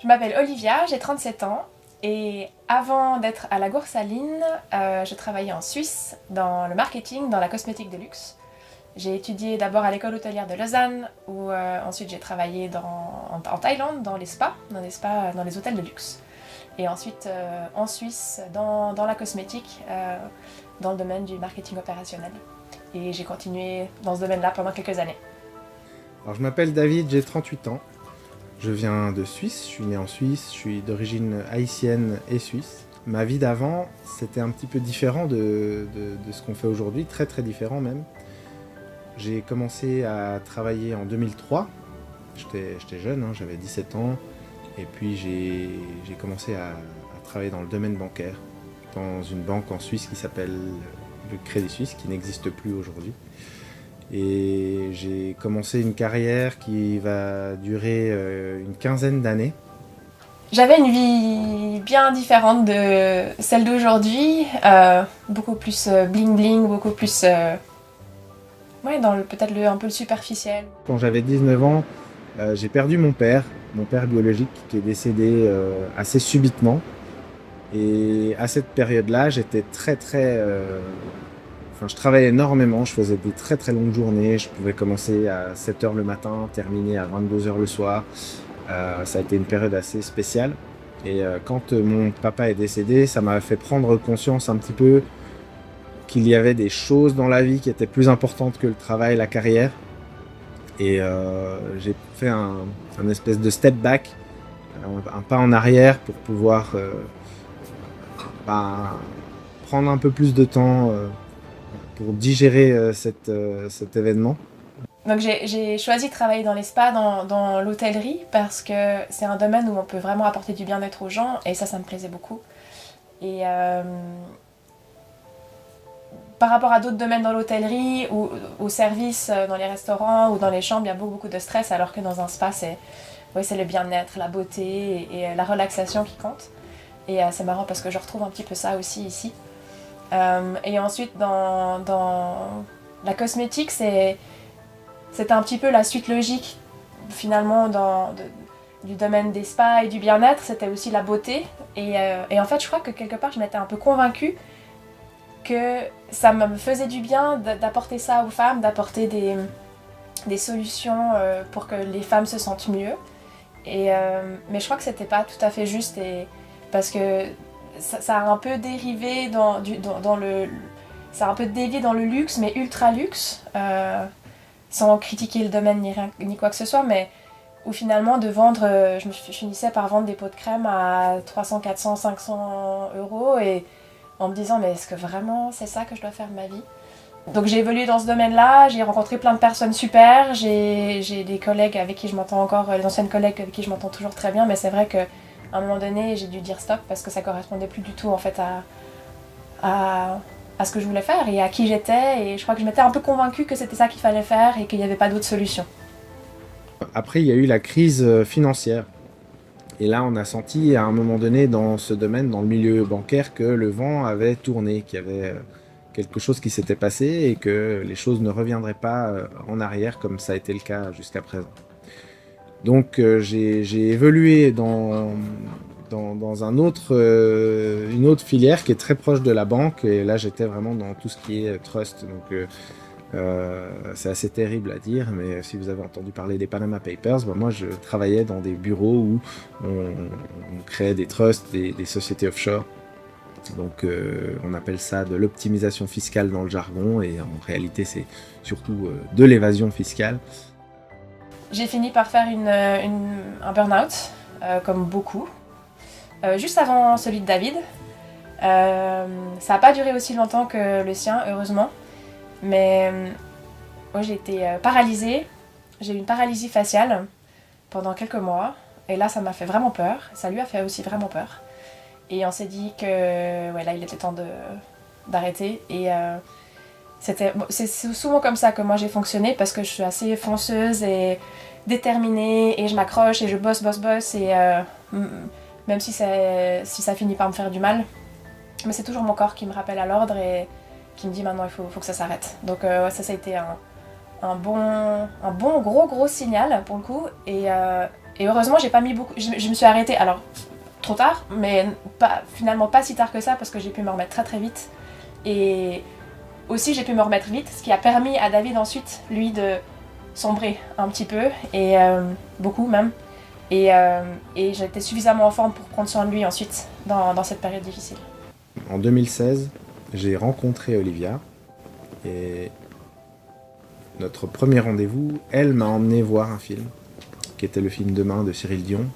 Je m'appelle Olivia, j'ai 37 ans et avant d'être à la Goursaline, je travaillais en Suisse dans le marketing, dans la cosmétique de luxe. J'ai étudié d'abord à l'école hôtelière de Lausanne où ensuite j'ai travaillé en Thaïlande dans les spas, dans les hôtels de luxe. Et ensuite en Suisse dans la cosmétique, dans le domaine du marketing opérationnel. Et j'ai continué dans ce domaine-là pendant quelques années. Alors, je m'appelle David, j'ai 38 ans. Je viens de Suisse, je suis né en Suisse, je suis d'origine haïtienne et suisse. Ma vie d'avant, c'était un petit peu différent de ce qu'on fait aujourd'hui, très très différent même. J'ai commencé à travailler en 2003, j'étais jeune, hein, j'avais 17 ans, et puis j'ai commencé à travailler dans le domaine bancaire, dans une banque en Suisse qui s'appelle le Crédit Suisse, qui n'existe plus aujourd'hui. Et j'ai commencé une carrière qui va durer une quinzaine d'années. J'avais une vie bien différente de celle d'aujourd'hui, beaucoup plus bling bling, beaucoup plus ouais, dans peut-être un peu le superficiel. Quand j'avais 19 ans, j'ai perdu mon père biologique qui est décédé assez subitement. Et à cette période-là, j'étais Enfin, je travaillais énormément, je faisais des très très longues journées. Je pouvais commencer à 7 heures le matin, terminer à 22 heures le soir. Ça a été une période assez spéciale. Et quand mon papa est décédé, ça m'a fait prendre conscience un petit peu qu'il y avait des choses dans la vie qui étaient plus importantes que le travail, la carrière. Et j'ai fait un espèce de step back, un pas en arrière pour pouvoir bah, prendre un peu plus de temps pour digérer cet événement. Donc j'ai choisi de travailler dans les spas, dans l'hôtellerie, parce que c'est un domaine où on peut vraiment apporter du bien-être aux gens, et ça me plaisait beaucoup. Et par rapport à d'autres domaines dans l'hôtellerie ou au service, dans les restaurants ou dans les chambres, il y a beaucoup de stress, alors que dans un spa, c'est le bien-être, la beauté et la relaxation qui compte. Et c'est marrant parce que je retrouve un petit peu ça aussi ici. Et ensuite, dans la cosmétique, c'était un petit peu la suite logique, finalement, du domaine des spas et du bien-être. C'était aussi la beauté. Et en fait, je crois que quelque part, je m'étais un peu convaincue que ça me faisait du bien d'apporter ça aux femmes, d'apporter des solutions pour que les femmes se sentent mieux. Mais je crois que c'était pas tout à fait juste, parce que ça a un peu dérivé ça a un peu dévié dans le luxe, mais ultra luxe, sans critiquer le domaine ni quoi que ce soit, mais où finalement de vendre, je finissais par vendre des pots de crème à 300, 400, 500 euros, et en me disant mais est-ce que vraiment c'est ça que je dois faire de ma vie? Donc j'ai évolué dans ce domaine-là, j'ai rencontré plein de personnes super, j'ai des collègues avec qui je m'entends encore, les anciennes collègues avec qui je m'entends toujours très bien, mais c'est vrai qu'à un moment donné j'ai dû dire stop parce que ça correspondait plus du tout en fait à ce que je voulais faire et à qui j'étais, et je crois que je m'étais un peu convaincue que c'était ça qu'il fallait faire et qu'il n'y avait pas d'autre solution. Après, il y a eu la crise financière. Et là, on a senti à un moment donné dans ce domaine, dans le milieu bancaire, que le vent avait tourné, qu'il y avait quelque chose qui s'était passé et que les choses ne reviendraient pas en arrière comme ça a été le cas jusqu'à présent. Donc j'ai évolué dans une autre filière qui est très proche de la banque, et là j'étais vraiment dans tout ce qui est trust. Donc c'est assez terrible à dire, mais si vous avez entendu parler des Panama Papers, moi je travaillais dans des bureaux où on créait des trusts, des sociétés offshore. Donc on appelle ça de l'optimisation fiscale dans le jargon, et en réalité c'est surtout de l'évasion fiscale. J'ai fini par faire un burn-out, comme beaucoup, juste avant celui de David. Ça n'a pas duré aussi longtemps que le sien, heureusement. Mais moi j'ai été paralysée, j'ai eu une paralysie faciale pendant quelques mois, et là ça m'a fait vraiment peur, ça lui a fait aussi vraiment peur. Et on s'est dit que ouais, là il était temps d'arrêter, et c'est souvent comme ça que moi j'ai fonctionné, parce que je suis assez fonceuse et déterminée, et je m'accroche et je bosse, et même si ça finit par me faire du mal, mais c'est toujours mon corps qui me rappelle à l'ordre et qui me dit maintenant il faut que ça s'arrête. Donc ouais, ça a été un bon gros signal pour le coup, et Et heureusement, j'ai pas mis beaucoup. Je me suis arrêtée, alors trop tard, mais finalement pas si tard que ça parce que j'ai pu me remettre très très vite. Et aussi, j'ai pu me remettre vite, ce qui a permis à David ensuite, lui, de sombrer un petit peu, et beaucoup même. Et j'étais suffisamment en forme pour prendre soin de lui ensuite dans cette période difficile. En 2016, j'ai rencontré Olivia et notre premier rendez-vous, elle m'a emmené voir un film qui était le film Demain de Cyril Dion.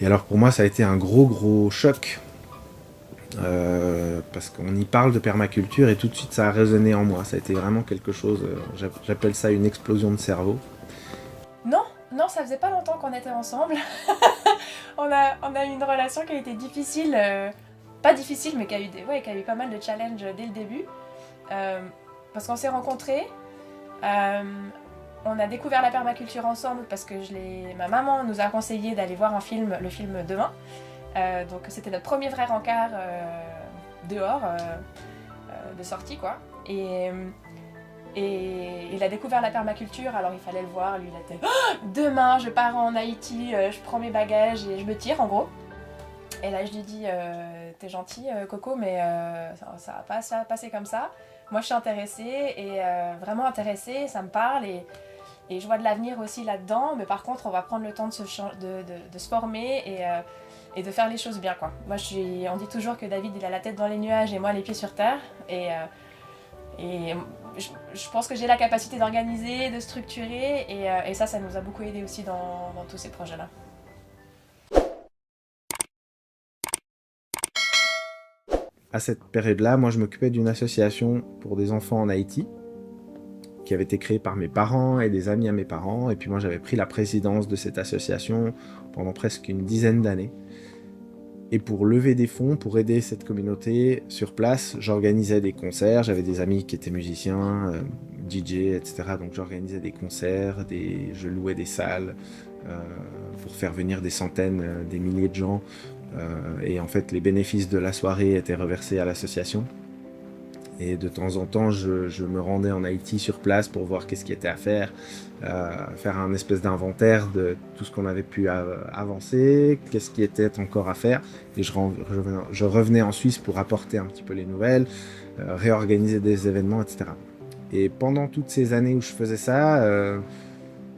Et alors pour moi, ça a été un gros choc parce qu'on y parle de permaculture et tout de suite ça a résonné en moi. Ça a été vraiment quelque chose, j'appelle ça une explosion de cerveau. Non, ça faisait pas longtemps qu'on était ensemble. on a eu une relation qui a été difficile, pas difficile, mais qui a eu pas mal de challenges dès le début. Parce qu'on s'est rencontrés, on a découvert la permaculture ensemble parce que ma maman nous a conseillé d'aller voir le film Demain. Donc c'était notre premier vrai rencard dehors, de sortie quoi. Et il a découvert la permaculture, alors il fallait le voir. Lui, il était demain, je pars en Haïti, je prends mes bagages et je me tire en gros. Et là, je lui dis t'es gentil, Coco, mais ça va pas se passer comme ça. Moi, je suis intéressée et vraiment intéressée, ça me parle et je vois de l'avenir aussi là-dedans. Mais par contre, on va prendre le temps de se former et de faire les choses bien, quoi. Moi, on dit toujours que David, il a la tête dans les nuages et moi, les pieds sur terre. Et je pense que j'ai la capacité d'organiser, de structurer, et ça nous a beaucoup aidé aussi dans tous ces projets-là. À cette période-là, moi je m'occupais d'une association pour des enfants en Haïti qui avait été créée par mes parents et des amis à mes parents. Et puis moi j'avais pris la présidence de cette association pendant presque une dizaine d'années. Et pour lever des fonds, pour aider cette communauté sur place, j'organisais des concerts. J'avais des amis qui étaient musiciens, DJ, etc. Donc j'organisais des concerts, je louais des salles pour faire venir des centaines, des milliers de gens. Et en fait, les bénéfices de la soirée étaient reversés à l'association. Et de temps en temps, je me rendais en Haïti sur place pour voir qu'est-ce qui était à faire, faire un espèce d'inventaire de tout ce qu'on avait pu avancer, qu'est-ce qui était encore à faire. Et je revenais en Suisse pour apporter un petit peu les nouvelles, réorganiser des événements, etc. Et pendant toutes ces années où je faisais ça,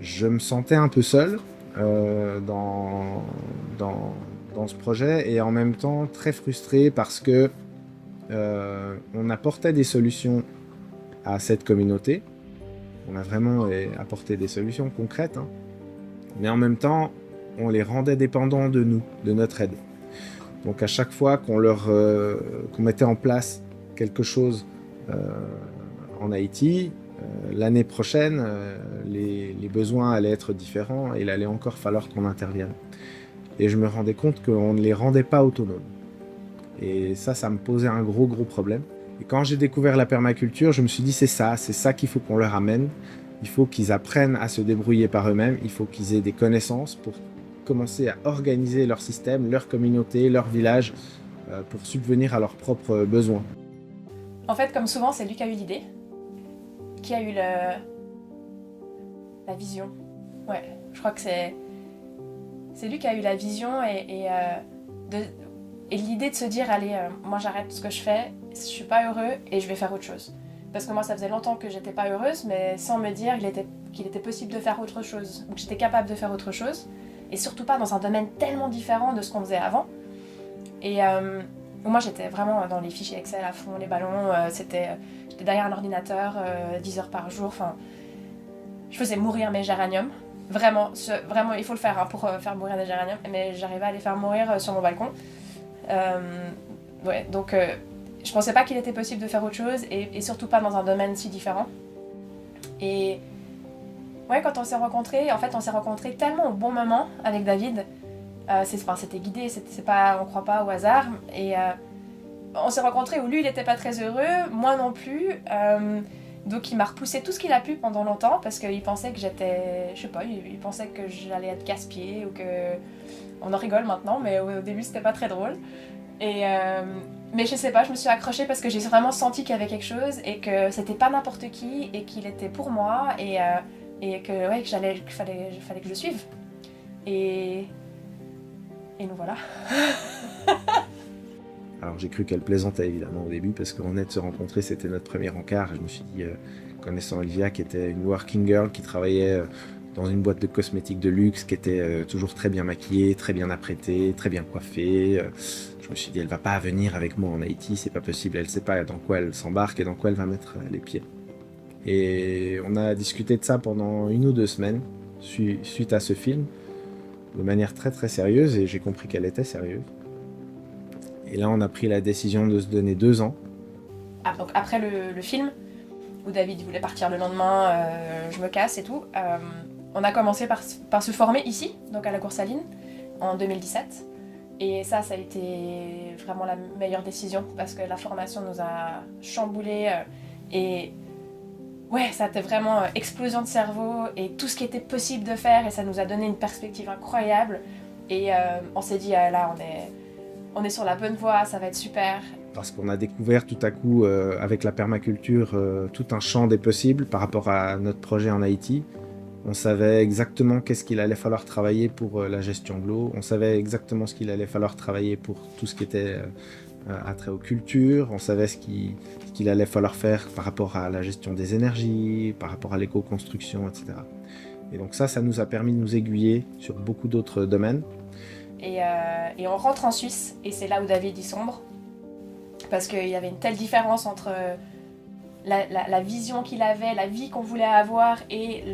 je me sentais un peu seul dans ce projet et en même temps très frustré parce que on apportait des solutions à cette communauté. On a vraiment apporté des solutions concrètes, hein. Mais en même temps, on les rendait dépendants de nous, de notre aide. Donc à chaque fois qu'on mettait en place quelque chose en Haïti, l'année prochaine, les besoins allaient être différents et il allait encore falloir qu'on intervienne. Et je me rendais compte qu'on ne les rendait pas autonomes. Et ça me posait un gros problème. Et quand j'ai découvert la permaculture, je me suis dit c'est ça qu'il faut qu'on leur amène. Il faut qu'ils apprennent à se débrouiller par eux-mêmes, il faut qu'ils aient des connaissances pour commencer à organiser leur système, leur communauté, leur village, pour subvenir à leurs propres besoins. En fait, comme souvent, c'est lui qui a eu l'idée, qui a eu la vision. Ouais, je crois que c'est lui qui a eu la vision et l'idée de se dire allez, moi j'arrête ce que je fais, je suis pas heureux et je vais faire autre chose. Parce que moi ça faisait longtemps que j'étais pas heureuse, mais sans me dire qu'il était possible de faire autre chose, ou que j'étais capable de faire autre chose, et surtout pas dans un domaine tellement différent de ce qu'on faisait avant. Et moi j'étais vraiment dans les fichiers Excel à fond, les ballons, j'étais derrière un ordinateur 10 heures par jour, enfin je faisais mourir mes géraniums. Vraiment, il faut le faire hein, pour faire mourir des géraniums, mais j'arrivais à les faire mourir sur mon balcon. Ouais, donc je pensais pas qu'il était possible de faire autre chose et surtout pas dans un domaine si différent. Et ouais, quand on s'est rencontrés, en fait on s'est rencontrés tellement au bon moment avec David. C'était guidé, on croit pas au hasard. Et on s'est rencontrés où lui il était pas très heureux, moi non plus. Donc il m'a repoussé tout ce qu'il a pu pendant longtemps parce qu'il pensait que j'étais, je sais pas, il pensait que j'allais être casse-pied ou que... On en rigole maintenant, mais au début c'était pas très drôle. Mais je sais pas, je me suis accrochée parce que j'ai vraiment senti qu'il y avait quelque chose et que c'était pas n'importe qui et qu'il était pour moi et que ouais, qu'il fallait que je le suive. Et nous voilà. Alors j'ai cru qu'elle plaisantait évidemment au début, parce qu'on venait de se rencontrer, c'était notre premier encart. Je me suis dit, connaissant Olivia, qui était une working girl, qui travaillait dans une boîte de cosmétiques de luxe, qui était toujours très bien maquillée, très bien apprêtée, très bien coiffée, je me suis dit, elle va pas venir avec moi en Haïti, c'est pas possible, elle sait pas dans quoi elle s'embarque et dans quoi elle va mettre les pieds. Et on a discuté de ça pendant 1 ou 2 semaines, suite à ce film, de manière très très sérieuse, et j'ai compris qu'elle était sérieuse. Et là, on a pris la décision de se donner 2 ans. Ah, donc après le film, où David voulait partir le lendemain, je me casse et tout, on a commencé par se former ici, donc à la Coursaline, en 2017. Et ça a été vraiment la meilleure décision, parce que la formation nous a chamboulés, et ouais, ça a été vraiment explosion de cerveau, et tout ce qui était possible de faire, et ça nous a donné une perspective incroyable. Et on s'est dit, là, on est sur la bonne voie, ça va être super. Parce qu'on a découvert tout à coup, avec la permaculture, tout un champ des possibles par rapport à notre projet en Haïti. On savait exactement qu'est-ce qu'il allait falloir travailler pour la gestion de l'eau. On savait exactement ce qu'il allait falloir travailler pour tout ce qui était attrait aux cultures. On savait ce qu'il allait falloir faire par rapport à la gestion des énergies, par rapport à l'éco-construction, etc. Et donc ça nous a permis de nous aiguiller sur beaucoup d'autres domaines. Et on rentre en Suisse, et c'est là où David y sombre, parce qu'il y avait une telle différence entre la vision qu'il avait, la vie qu'on voulait avoir, et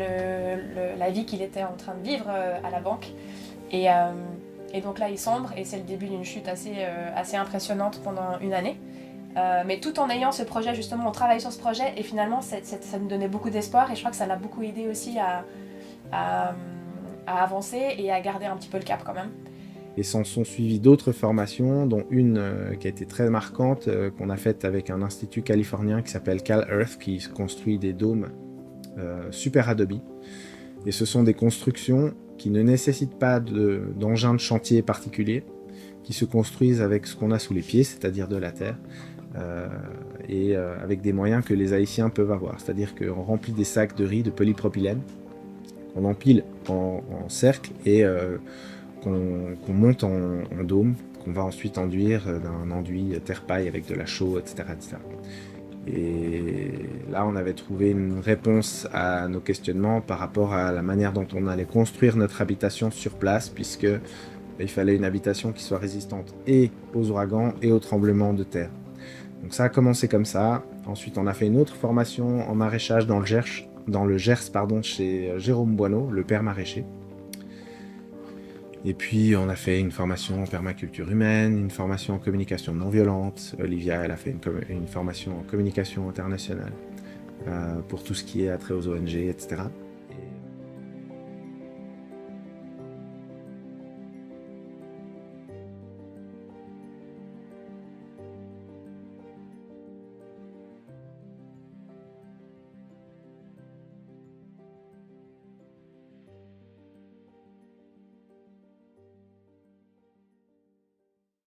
la vie qu'il était en train de vivre à la banque. Et donc là, il sombre, et c'est le début d'une chute assez impressionnante pendant 1 année. Mais tout en ayant ce projet, justement, on travaille sur ce projet, et finalement, ça nous donnait beaucoup d'espoir, et je crois que ça l'a beaucoup aidé aussi à avancer et à garder un petit peu le cap quand même. Et s'en sont suivies d'autres formations, dont une qui a été très marquante, qu'on a faite avec un institut californien qui s'appelle Cal Earth, qui construit des dômes super Adobe. Et ce sont des constructions qui ne nécessitent pas d'engins de chantier particuliers, qui se construisent avec ce qu'on a sous les pieds, c'est-à-dire de la terre, et avec des moyens que les Haïtiens peuvent avoir. C'est-à-dire qu'on remplit des sacs de riz de polypropylène, on empile en cercle, et qu'on monte en dôme, qu'on va ensuite enduire d'un enduit terre-paille avec de la chaux, etc., etc. Et là, on avait trouvé une réponse à nos questionnements par rapport à la manière dont on allait construire notre habitation sur place, puisque il fallait une habitation qui soit résistante et aux ouragans et aux tremblements de terre. Donc ça a commencé comme ça. Ensuite, on a fait une autre formation en maraîchage dans le Gers, chez Jérôme Boineau, le père maraîcher. Et puis, on a fait une formation en permaculture humaine, une formation en communication non violente. Olivia, elle a fait une formation en communication internationale pour tout ce qui est attrait aux ONG, etc.